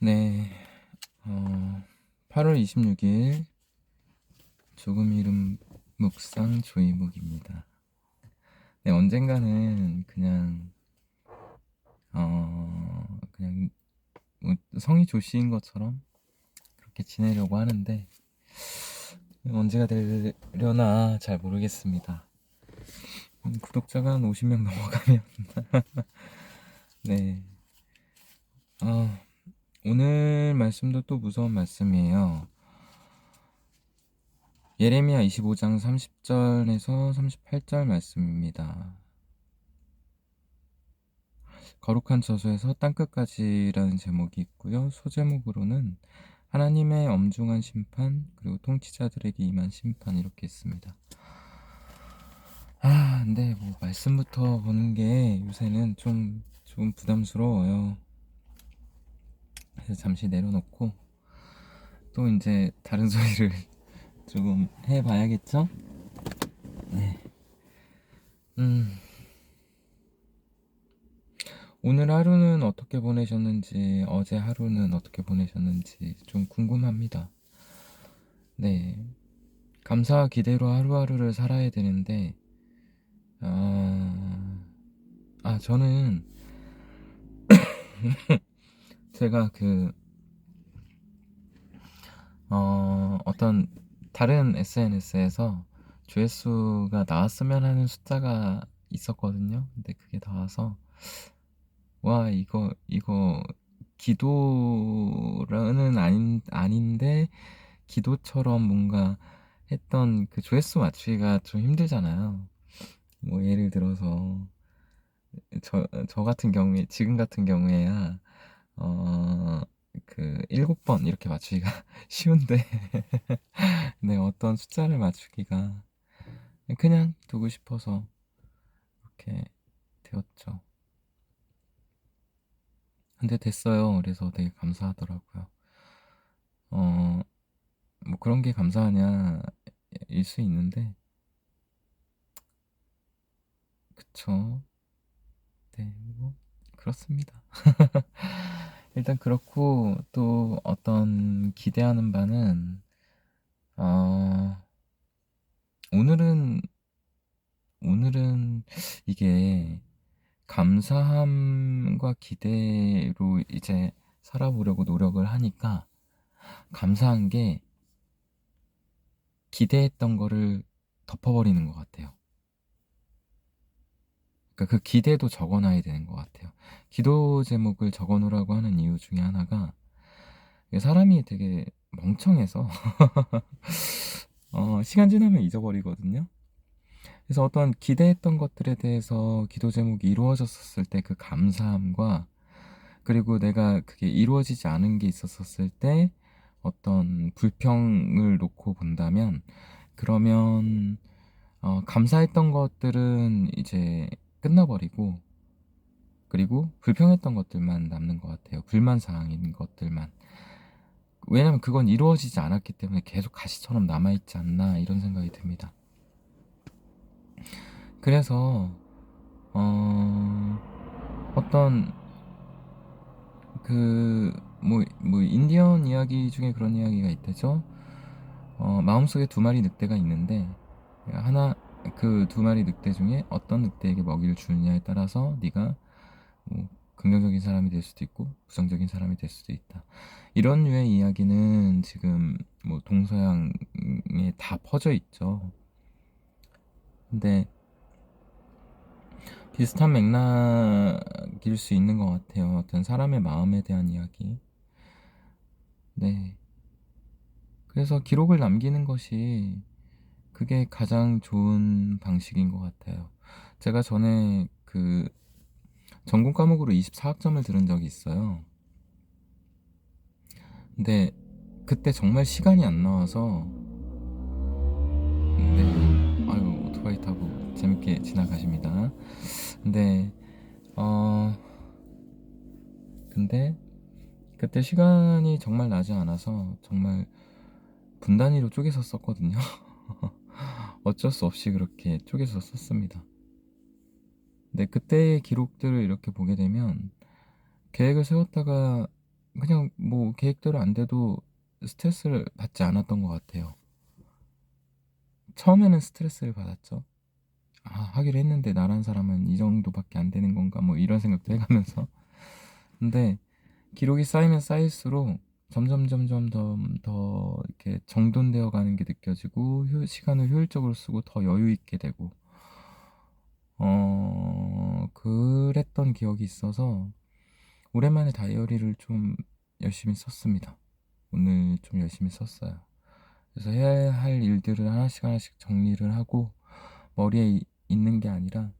네, 8월 26일 조금 이른 묵상 조이묵입니다. 네, 언젠가는 그냥 뭐 성이 조씨인 것처럼 그렇게 지내려고 하는데 언제가 되려나 잘 모르겠습니다. 구독자가 한 50명 넘어가면 네, 오늘 말씀도 또 무서운 말씀이에요. 예레미야 25장 30절에서 38절 말씀입니다. 거룩한 저수에서 땅끝까지라는 제목이 있고요. 소제목으로는 하나님의 엄중한 심판, 그리고 통치자들에게 임한 심판, 이렇게 있습니다. 근데 뭐 말씀부터 보는 게 요새는 좀 부담스러워요. 그래서 잠시 내려놓고 또 이제 다른 소리를 조금 해봐야겠죠? 네. 오늘 하루는 어떻게 보내셨는지, 어제 하루는 어떻게 보내셨는지 좀 궁금합니다. 네. 감사와 기대로 하루하루를 살아야 되는데, 저는 제가 어떤 다른 SNS에서 조회수가 나왔으면 하는 숫자가 있었거든요. 근데 그게 나와서, 와, 이거, 기도라는 아닌데, 기도처럼 뭔가 했던 그 조회수 맞추기가 좀 힘들잖아요. 뭐, 예를 들어서, 저 같은 경우에, 지금 같은 경우에야, 어, 7번 이렇게 맞추기가 쉬운데, 네, 어떤 숫자를 맞추기가 그냥 두고 싶어서 그렇게 되었죠. 근데 됐어요. 그래서 되게 감사하더라고요. 어, 뭐 그런 게 감사하냐, 일 수 있는데, 그쵸. 네, 뭐, 그렇습니다. 일단 그렇고, 또 어떤 기대하는 바는, 어, 오늘은, 오늘은 이게 감사함과 기대로 이제 살아보려고 노력을 하니까 감사한 게 기대했던 거를 덮어버리는 것 같아요. 그러니까 그 기대도 적어놔야 되는 것 같아요. 기도 제목을 적어놓으라고 하는 이유 중에 하나가 사람이 되게 멍청해서 시간 지나면 잊어버리거든요. 그래서 어떤 기대했던 것들에 대해서 기도 제목이 이루어졌을 때 그 감사함과, 그리고 내가 그게 이루어지지 않은 게 있었을 때 어떤 불평을 놓고 본다면, 그러면 감사했던 것들은 이제 끝나버리고, 그리고 불평했던 것들만 남는 것 같아요. 불만사항인 것들만. 왜냐면 그건 이루어지지 않았기 때문에 계속 가시처럼 남아있지 않나, 이런 생각이 듭니다. 그래서 어떤 인디언 이야기 중에 그런 이야기가 있대죠. 마음속에 두 마리 늑대가 있는데, 그 두 마리 늑대 중에 어떤 늑대에게 먹이를 주느냐에 따라서 네가 뭐 긍정적인 사람이 될 수도 있고 부정적인 사람이 될 수도 있다. 이런 류의 이야기는 지금 뭐 동서양에 다 퍼져 있죠. 근데 비슷한 맥락일 수 있는 것 같아요. 어떤 사람의 마음에 대한 이야기. 네. 그래서 기록을 남기는 것이 그게 가장 좋은 방식인 것 같아요. 제가 전에 전공 과목으로 24학점을 들은 적이 있어요. 근데 그때 정말 시간이 안 나와서, 네, 아유, 오토바이 타고 재밌게 지나가십니다. 근데 어 근데 그때 시간이 정말 나지 않아서 정말 분 단위로 쪼개서 썼거든요. 어쩔 수 없이 그렇게 쪼개서 썼습니다. 근데 그때의 기록들을 이렇게 보게 되면 계획을 세웠다가 그냥 뭐 계획대로 안 돼도 스트레스를 받지 않았던 것 같아요. 처음에는 스트레스를 받았죠. 아, 하기로 했는데 나란 사람은 이 정도밖에 안 되는 건가 뭐 이런 생각도 해가면서. 근데 기록이 쌓이면 쌓일수록 점점 더 이렇게 정돈되어 가는 게 느껴지고 시간을 효율적으로 쓰고 더 여유 있게 되고 그랬던 기억이 있어서 오랜만에 다이어리를 좀 열심히 썼습니다. 오늘 좀 열심히 썼어요. 그래서 해야 할 일들을 하나씩 하나씩 정리를 하고 머리에 있는 게 아니라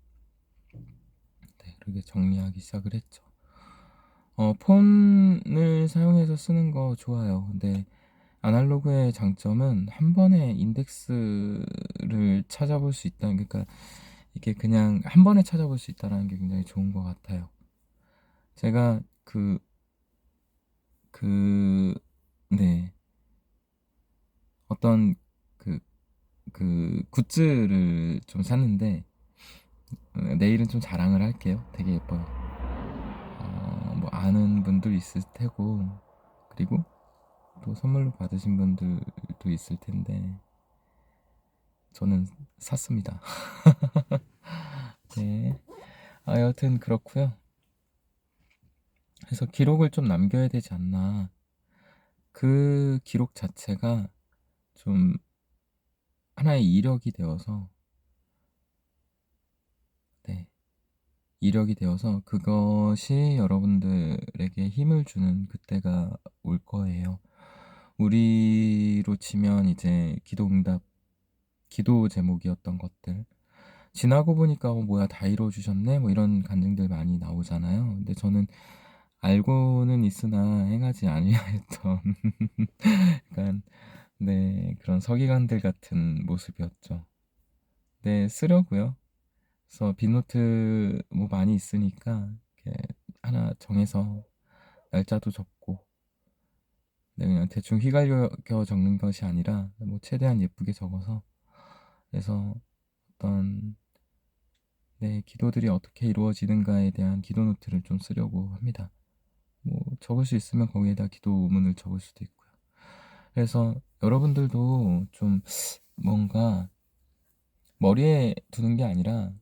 네, 그렇게 정리하기 시작을 했죠. 폰을 사용해서 쓰는 거 좋아요. 근데 아날로그의 장점은 한 번에 인덱스를 찾아볼 수 있다는 게, 그러니까 이게 그냥 한 번에 찾아볼 수 있다는 게 굉장히 좋은 것 같아요. 제가 그, 네, 어떤 그, 굿즈를 좀 샀는데, 내일은 좀 자랑을 할게요. 되게 예뻐요. 뭐 아는 분들 있을 테고, 그리고 또 선물로 받으신 분들도 있을 텐데, 저는 샀습니다. 네. 여튼 그렇고요. 그래서 기록을 좀 남겨야 되지 않나. 그 기록 자체가 좀 하나의 이력이 되어서, 네, 이력이 되어서 그것이 여러분들에게 힘을 주는 그때가 올 거예요. 우리로 치면 이제 기도응답, 기도 제목이었던 것들. 지나고 보니까 뭐야 다 이루어주셨네 뭐 이런 간증들 많이 나오잖아요. 근데 저는 알고는 있으나 행하지 아니하였던 약간 네 그런 서기관들 같은 모습이었죠. 네 쓰려고요. 그래서 빈노트 뭐 많이 있으니까 이렇게 하나 정해서 날짜도 적고 네, 그냥 대충 휘갈겨 적는 것이 아니라 뭐 최대한 예쁘게 적어서 그래서 어떤 네, 기도들이 어떻게 이루어지는가에 대한 기도 노트를 좀 쓰려고 합니다. 뭐 적을 수 있으면 거기에다 기도문을 적을 수도 있고요. 그래서 여러분들도 좀 뭔가 머리에 두는 게 아니라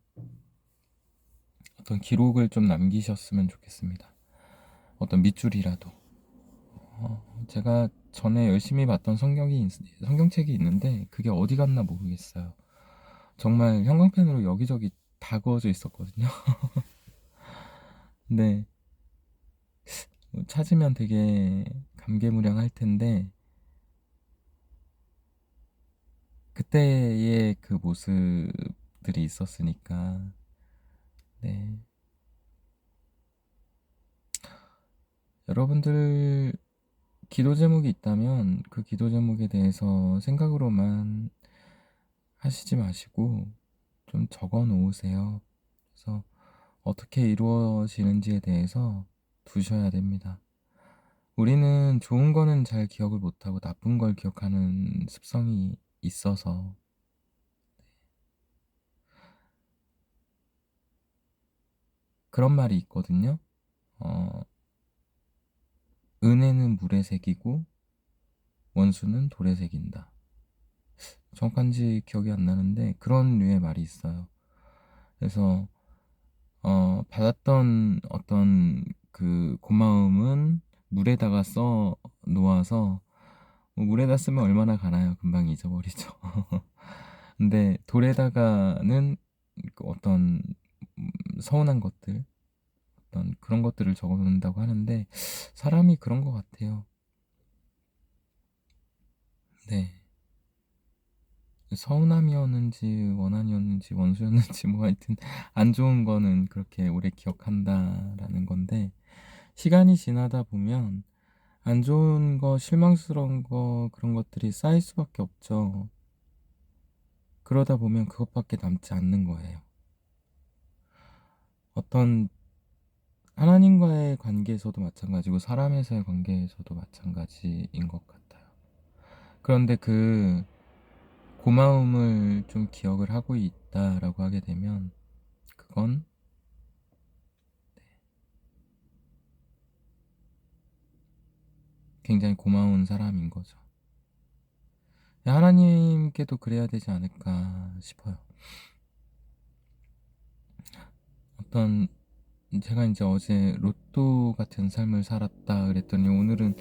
어떤 기록을 좀 남기셨으면 좋겠습니다. 어떤 밑줄이라도. 제가 전에 열심히 봤던 성경책이 있는데 그게 어디 갔나 모르겠어요. 정말 형광펜으로 여기저기 다 그어져 있었거든요. 근데 찾으면 되게 감개무량할 텐데 그때의 그 모습들이 있었으니까 네. 여러분들 기도 제목이 있다면 그 기도 제목에 대해서 생각으로만 하시지 마시고 좀 적어 놓으세요. 그래서 어떻게 이루어지는지에 대해서 두셔야 됩니다. 우리는 좋은 거는 잘 기억을 못하고 나쁜 걸 기억하는 습성이 있어서 그런 말이 있거든요. 어, 은혜는 물에 새기고 원수는 돌에 새긴다. 정확한지 기억이 안 나는데 그런 류의 말이 있어요. 그래서 받았던 어떤 그 고마움은 물에다가 써 놓아서 뭐 물에다 쓰면 얼마나 가나요? 금방 잊어버리죠. 근데 돌에다가는 그 어떤 서운한 것들, 어떤 그런 것들을 적어 놓는다고 하는데 사람이 그런 것 같아요. 네. 서운함이었는지 원한이었는지 원수였는지 뭐 하여튼 안 좋은 거는 그렇게 오래 기억한다라는 건데 시간이 지나다 보면 안 좋은 거, 실망스러운 거 그런 것들이 쌓일 수밖에 없죠. 그러다 보면 그것밖에 남지 않는 거예요. 어떤 하나님과의 관계에서도 마찬가지고 사람에서의 관계에서도 마찬가지인 것 같아요. 그런데 그 고마움을 좀 기억을 하고 있다라고 하게 되면 그건 굉장히 고마운 사람인 거죠. 하나님께도 그래야 되지 않을까 싶어요. 어떤 제가 이제 어제 로또 같은 삶을 살았다 그랬더니 오늘은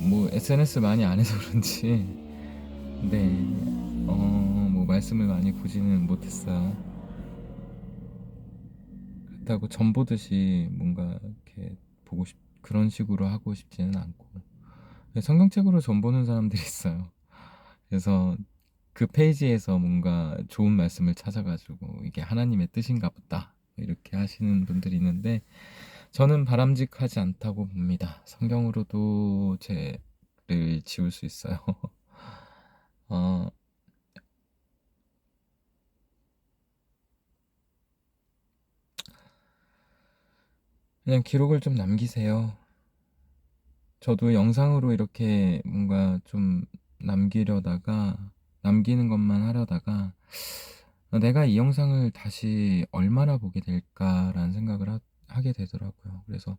뭐 SNS 많이 안 해서 그런지 네, 뭐 말씀을 많이 보지는 못했어요. 그렇다고 전 보듯이 뭔가 이렇게 그런 식으로 하고 싶지는 않고 성경책으로 전 보는 사람들이 있어요. 그래서 그 페이지에서 뭔가 좋은 말씀을 찾아가지고 이게 하나님의 뜻인가 보다 이렇게 하시는 분들이 있는데 저는 바람직하지 않다고 봅니다. 성경으로도 죄를 지울 수 있어요. 어, 그냥 기록을 좀 남기세요. 저도 영상으로 이렇게 뭔가 좀 남기는 것만 하려다가 내가 이 영상을 다시 얼마나 보게 될까라는 생각을 하게 되더라고요. 그래서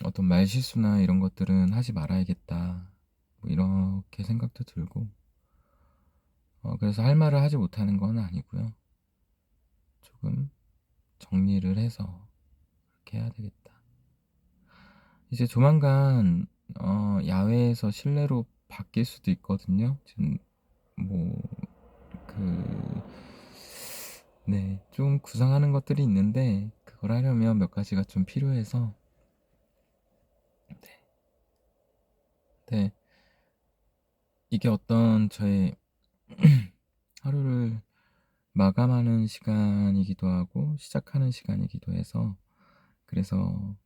어떤 말실수나 이런 것들은 하지 말아야겠다. 뭐 이렇게 생각도 들고 그래서 할 말을 하지 못하는 건 아니고요. 조금 정리를 해서 그렇게 해야 되겠다. 이제 조만간 야외에서 실내로 바뀔 수도 있거든요. 지금 뭐 그 네, 좀 구상하는 것들이 있는데 그걸 하려면 몇 가지가 좀 필요해서 네, 네. 이게 어떤 저의 하루를 마감하는 시간이기도 하고 시작하는 시간이기도 해서 그래서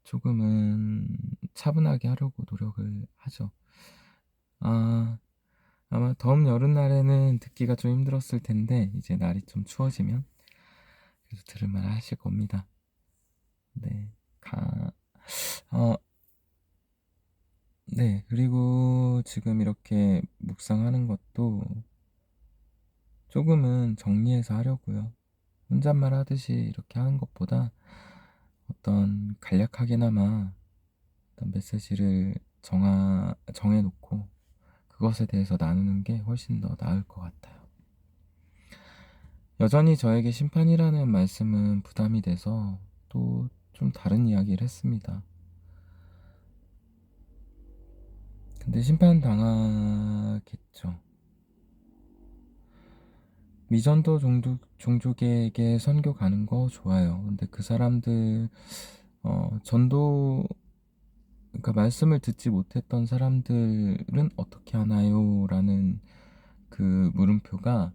조금은 차분하게 하려고 노력을 하죠. 아, 아마 더운 여름날에는 듣기가 좀 힘들었을 텐데 이제 날이 좀 추워지면 그래서 들을만 하실 겁니다. 네, 어, 네, 그리고 지금 이렇게 묵상하는 것도 조금은 정리해서 하려고요. 혼잣말 하듯이 이렇게 하는 것보다 어떤 간략하게나마 어떤 메시지를 정해놓고 그것에 대해서 나누는 게 훨씬 더 나을 것 같아요. 여전히 저에게 심판이라는 말씀은 부담이 돼서 또 좀 다른 이야기를 했습니다. 근데 심판 당하겠죠. 미전도 종족에게 선교 가는 거 좋아요. 근데 그 사람들 전도 그러니까 말씀을 듣지 못했던 사람들은 어떻게 하나요? 라는 그 물음표가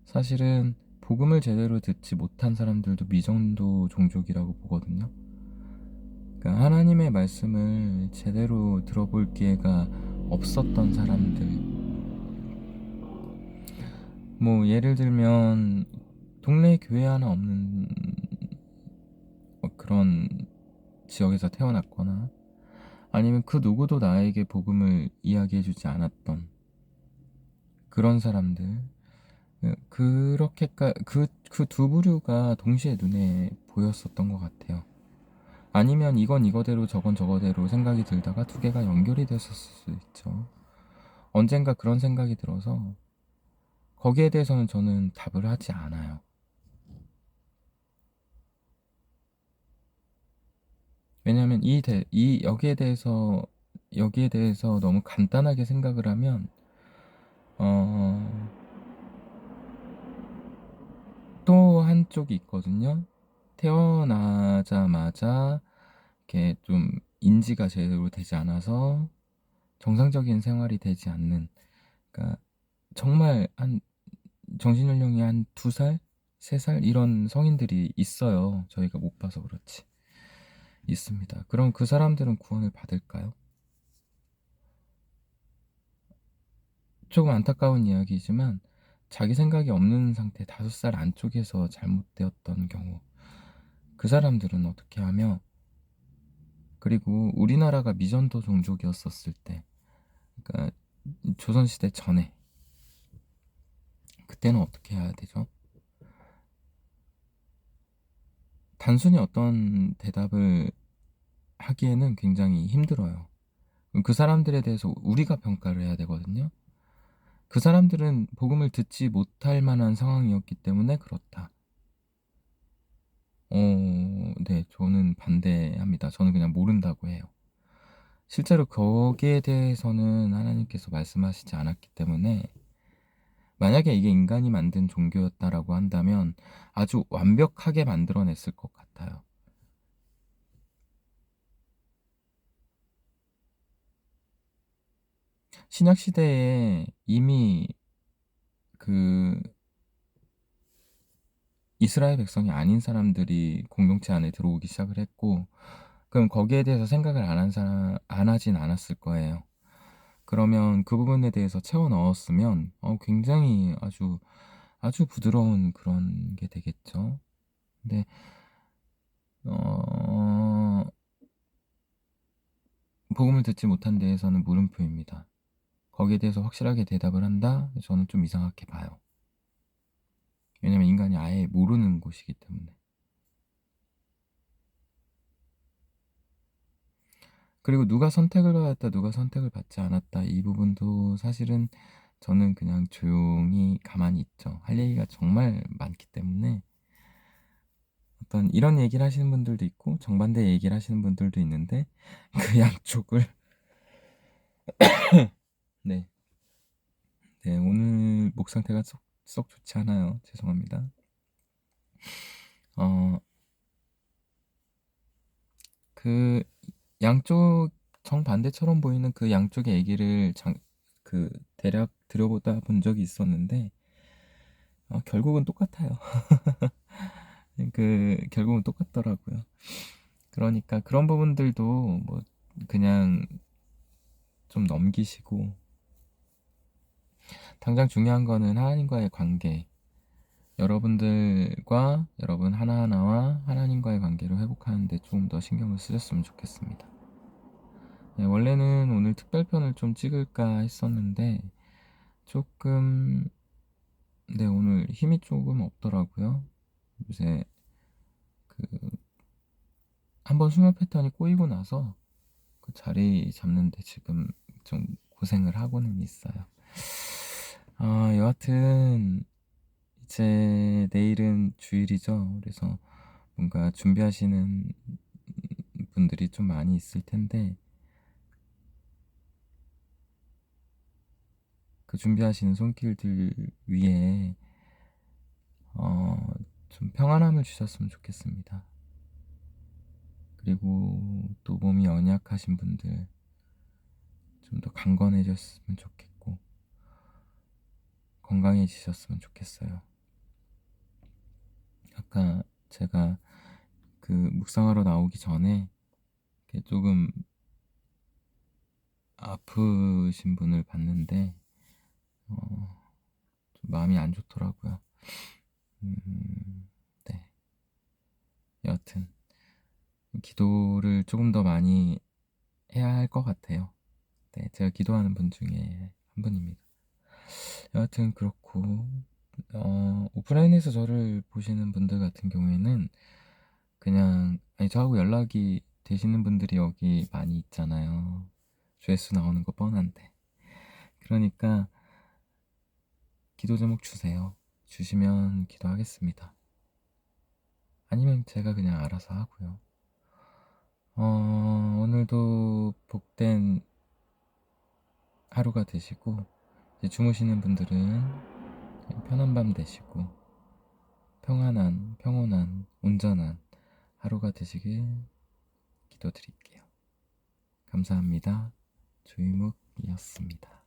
사실은 복음을 제대로 듣지 못한 사람들도 미전도 종족이라고 보거든요. 그러니까 하나님의 말씀을 제대로 들어볼 기회가 없었던 사람들. 뭐 예를 들면 동네 교회 하나 없는 그런 지역에서 태어났거나 아니면 그 누구도 나에게 복음을 이야기해주지 않았던 그런 사람들. 그 두 부류가 동시에 눈에 보였었던 것 같아요. 아니면 이건 이거대로 저건 저거대로 생각이 들다가 두 개가 연결이 됐었을 수 있죠. 언젠가 그런 생각이 들어서 거기에 대해서는 저는 답을 하지 않아요. 왜냐하면 여기에 대해서 너무 간단하게 생각을 하면 어, 또 한쪽이 있거든요. 태어나자마자 이렇게 좀 인지가 제대로 되지 않아서 정상적인 생활이 되지 않는, 그러니까 정말 한 정신연령이 한 2살, 3살 이런 성인들이 있어요. 저희가 못 봐서 그렇지. 있습니다. 그럼 그 사람들은 구원을 받을까요? 조금 안타까운 이야기지만 자기 생각이 없는 상태 5살 안쪽에서 잘못되었던 경우 그 사람들은 어떻게 하며 그리고 우리나라가 미전도 종족이었었을 때 그러니까 조선시대 전에 그때는 어떻게 해야 되죠? 단순히 어떤 대답을 하기에는 굉장히 힘들어요. 그 사람들에 대해서 우리가 평가를 해야 되거든요. 그 사람들은 복음을 듣지 못할 만한 상황이었기 때문에 그렇다. 네, 저는 반대합니다. 저는 그냥 모른다고 해요. 실제로 거기에 대해서는 하나님께서 말씀하시지 않았기 때문에 만약에 이게 인간이 만든 종교였다라고 한다면 아주 완벽하게 만들어냈을 것 같아요. 신약 시대에 이미 그 이스라엘 백성이 아닌 사람들이 공동체 안에 들어오기 시작을 했고, 그럼 거기에 대해서 생각을 안 하진 않았을 거예요. 그러면 그 부분에 대해서 채워 넣었으면 굉장히 아주 부드러운 그런 게 되겠죠. 근데 어, 복음을 듣지 못한 데에서는 물음표입니다. 거기에 대해서 확실하게 대답을 한다? 저는 좀 이상하게 봐요. 왜냐면 인간이 아예 모르는 곳이기 때문에. 그리고 누가 선택을 받았다, 누가 선택을 받지 않았다, 이 부분도 사실은 저는 그냥 조용히 가만히 있죠. 할 얘기가 정말 많기 때문에 어떤 이런 얘기를 하시는 분들도 있고 정반대 얘기를 하시는 분들도 있는데 그 양쪽을 네, 네, 오늘 목 상태가 썩 좋지 않아요. 죄송합니다. 어, 그 양쪽 정반대처럼 보이는 그 양쪽의 얘기를 대략 들여보다 본 적이 있었는데 결국은 똑같아요. 결국은 똑같더라고요. 그러니까 그런 부분들도 뭐 그냥 좀 넘기시고 당장 중요한 거는 하나님과의 관계, 여러분들과 여러분 하나하나와 하나님과의 관계를 회복하는데 조금 더 신경을 쓰셨으면 좋겠습니다. 네, 원래는 오늘 특별편을 좀 찍을까 했었는데 조금 네, 오늘 힘이 조금 없더라고요. 요새 한번 수면 패턴이 꼬이고 나서 그 자리 잡는데 지금 좀 고생을 하고는 있어요. 여하튼 이제 내일은 주일이죠. 그래서 뭔가 준비하시는 분들이 좀 많이 있을 텐데 그 준비하시는 손길들 위에 좀 평안함을 주셨으면 좋겠습니다. 그리고 또 몸이 연약하신 분들 좀 더 강건해졌으면 좋겠고 건강해지셨으면 좋겠어요. 아까 제가 그 묵상하러 나오기 전에 조금 아프신 분을 봤는데 좀 마음이 안 좋더라고요. 네. 여하튼 기도를 조금 더 많이 해야 할 것 같아요. 네, 제가 기도하는 분 중에 한 분입니다. 여하튼 그렇고 오프라인에서 저를 보시는 분들 같은 경우에는 그냥 저하고 연락이 되시는 분들이 여기 많이 있잖아요. 조회수 나오는 거 뻔한데. 그러니까 기도 제목 주세요. 주시면 기도하겠습니다. 아니면 제가 그냥 알아서 하고요. 오늘도 복된 하루가 되시고 이제 주무시는 분들은 편한 밤 되시고 평온한, 온전한 하루가 되시길 기도드릴게요. 감사합니다. 조이묵이었습니다.